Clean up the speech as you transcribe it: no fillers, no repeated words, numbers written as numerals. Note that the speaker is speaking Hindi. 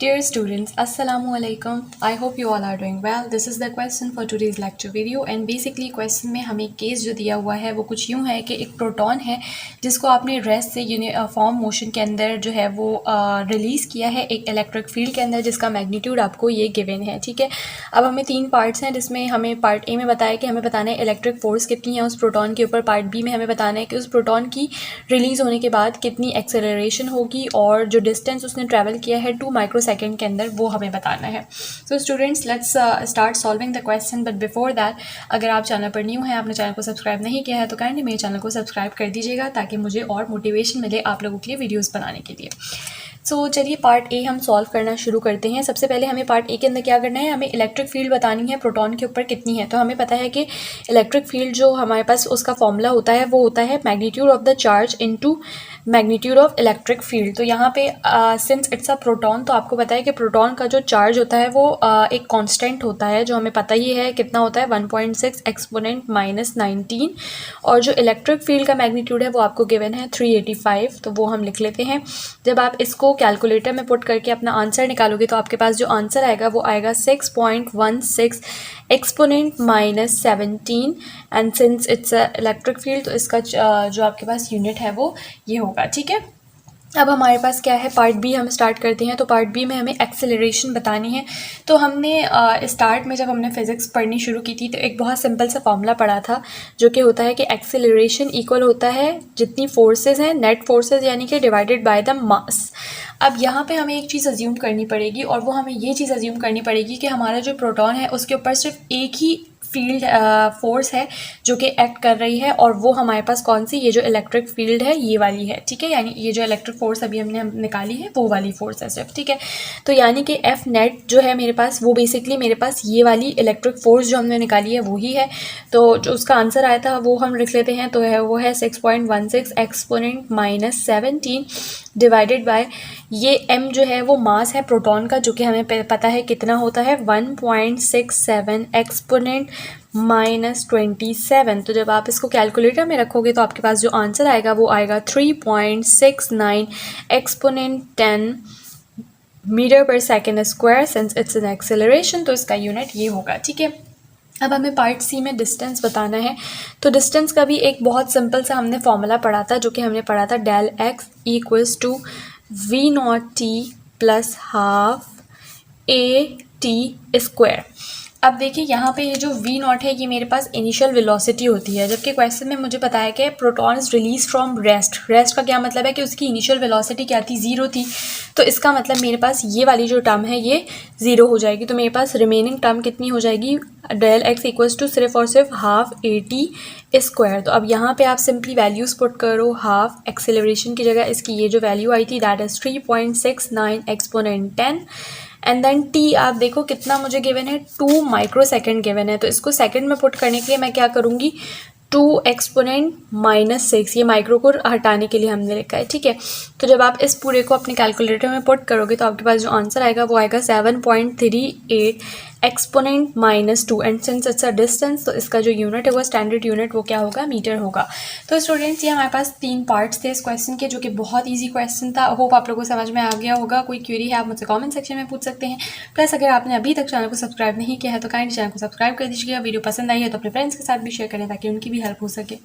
Dear students, Assalamu alaikum. I hope you all are doing well. This is the question for today's lecture video and basically question में हमें केस जो दिया हुआ है वो कुछ यूँ है कि एक प्रोटॉन है जिसको आपने रेस्ट से यूनिफॉर्म मोशन के अंदर जो है वो रिलीज़ किया है एक इलेक्ट्रिक फील्ड के अंदर जिसका मैग्नीट्यूड आपको ये गिवन है। ठीक है, अब हमें 3 पार्ट्स हैं जिसमें हमें पार्ट ए में बताया कि हमें बताना है इलेक्ट्रिक फोर्स कितनी है उस प्रोटॉन के ऊपर, पार्ट बी में हमें बताना है कि उस प्रोटॉन की रिलीज़ होने के बाद कितनी एक्सेलरेशन होगी और जो डिस्टेंस उसने ट्रैवल किया है 2 माइक्रोसेकंड के अंदर वो हमें बताना है। So students let's start solving the question, but before that अगर आप चैनल पर न्यू हैं, आपने चैनल को सब्सक्राइब नहीं किया है तो काइंडली मेरे चैनल को सब्सक्राइब कर दीजिएगा ताकि मुझे और मोटिवेशन मिले आप लोगों के लिए वीडियोस बनाने के लिए। सो चलिए पार्ट ए हम सॉल्व करना शुरू करते हैं। सबसे पहले हमें पार्ट ए के अंदर क्या करना है, हमें इलेक्ट्रिक फील्ड बतानी है प्रोटॉन के ऊपर कितनी है। तो हमें पता है कि इलेक्ट्रिक फील्ड जो हमारे पास उसका फॉर्मूला होता है वो होता है magnitude of the charge into magnitude of electric field. तो यहाँ पे सिंस इट्स अ प्रोटॉन तो आपको पता है कि प्रोटॉन का जो चार्ज होता है वो एक कांस्टेंट होता है जो हमें पता ही है कितना होता है 1.6 एक्सपोनेंट -19 और जो इलेक्ट्रिक फील्ड का मैग्नीट्यूड है वो आपको गिवन है 385। तो वो हम लिख लेते हैं। जब आप इसको कैलकुलेटर में पुट करके अपना आंसर निकालोगे तो आपके पास जो आंसर आएगा वो आएगा 6.16 exponent -17 and since it's a electric field तो इसका जो आपके पास यूनिट है वो ये होगा। ठीक है, अब हमारे पास क्या है, पार्ट बी हम स्टार्ट करते हैं। तो पार्ट बी में हमें एक्सेलरेशन बतानी है। तो हमने स्टार्ट में जब हमने फिज़िक्स पढ़नी शुरू की थी तो एक बहुत सिंपल सा फॉर्मूला पढ़ा था जो कि होता है कि एक्सेलरेशन इक्वल होता है जितनी फोर्सेस हैं नेट फोर्सेस यानी कि डिवाइडेड बाय द मास। अब यहाँ पे हमें एक चीज़ अज्यूम करनी पड़ेगी और वो हमें ये चीज़ अज्यूम करनी पड़ेगी कि हमारा जो प्रोटॉन है उसके ऊपर सिर्फ एक ही फील्ड फोर्स है जो कि एक्ट कर रही है और वो हमारे पास कौन सी, ये जो इलेक्ट्रिक फील्ड है ये वाली है। ठीक है, यानी ये जो इलेक्ट्रिक फोर्स अभी हमने निकाली है वो वाली फोर्स है सिर्फ। ठीक है, तो यानी कि एफ नेट जो है मेरे पास वो बेसिकली मेरे पास ये वाली इलेक्ट्रिक फोर्स जो हमने निकाली है वो ही है। तो जो उसका आंसर आया था वो हम लिख लेते हैं। तो है वो है 6.16 एक्सपोनेंट -17 डिवाइडेड बाय ये m जो है वो मास है प्रोटॉन का जो कि हमें पता है कितना होता है 1.67 एक्सपोनेंट -27। तो जब आप इसको कैलकुलेटर में रखोगे तो आपके पास जो आंसर आएगा वो आएगा 3.69 एक्सपोनेंट 10 मीटर पर second square since it's an acceleration. तो इसका यूनिट ये होगा। ठीक है, अब हमें पार्ट सी में डिस्टेंस बताना है। तो डिस्टेंस का भी एक बहुत सिंपल सा हमने फॉर्मूला पढ़ा था जो कि हमने पढ़ा था del x equals to v0t plus half AT²। अब देखिए यहाँ पे ये जो v0 है ये मेरे पास इनिशियल वेलोसिटी होती है, जबकि क्वेश्चन में मुझे बताया कि proton is release from rest. Rest का क्या मतलब है कि उसकी इनिशियल वेलोसिटी क्या थी, 0 थी। तो इसका मतलब मेरे पास ये वाली जो टर्म है ये 0 हो जाएगी। तो मेरे पास रिमेनिंग टर्म कितनी हो जाएगी, डेल एक्स इक्वल्स टू सिर्फ और सिर्फ हाफ AT²। तो अब यहाँ पे आप सिंपली वैल्यूज पुट करो। हाफ एक्सेलरेशन की जगह इसकी ये जो वैल्यू आई थी that is 3.69 exponent 10 and then t आप देखो कितना मुझे गिवन है 2 माइक्रोसेकंड गिवन है। तो इसको सेकंड में पुट करने के लिए मैं क्या करूँगी, 2 एक्सपोनेंट -6 ये माइक्रो को हटाने के लिए हमने लिखा है। ठीक है, तो जब आप इस पूरे को अपने कैलकुलेटर में पुट करोगे तो आपके पास जो आंसर आएगा वो आएगा 7.38 exponent -2 and since it's a distance तो इसका जो यूनिट है वो स्टैंडर्ड यूनिट वो क्या होगा, मीटर होगा। तो स्टूडेंट्स ये हमारे पास 3 पार्ट्स थे इस क्वेश्चन के जो कि बहुत ईजी क्वेश्चन था। होप आप लोगों को समझ में आ गया होगा। कोई क्वेरी है आप मुझसे कमेंट सेक्शन में पूछ सकते हैं। प्लस अगर आपने अभी तक चैनल को सब्सक्राइब नहीं किया है तो काइंडली चैनल को सब्सक्राइब कर दीजिएगा। वीडियो पसंद आई है तो अपने फ्रेंड्स के साथ भी शेयर करें ताकि उनकी भी हेल्प हो सके।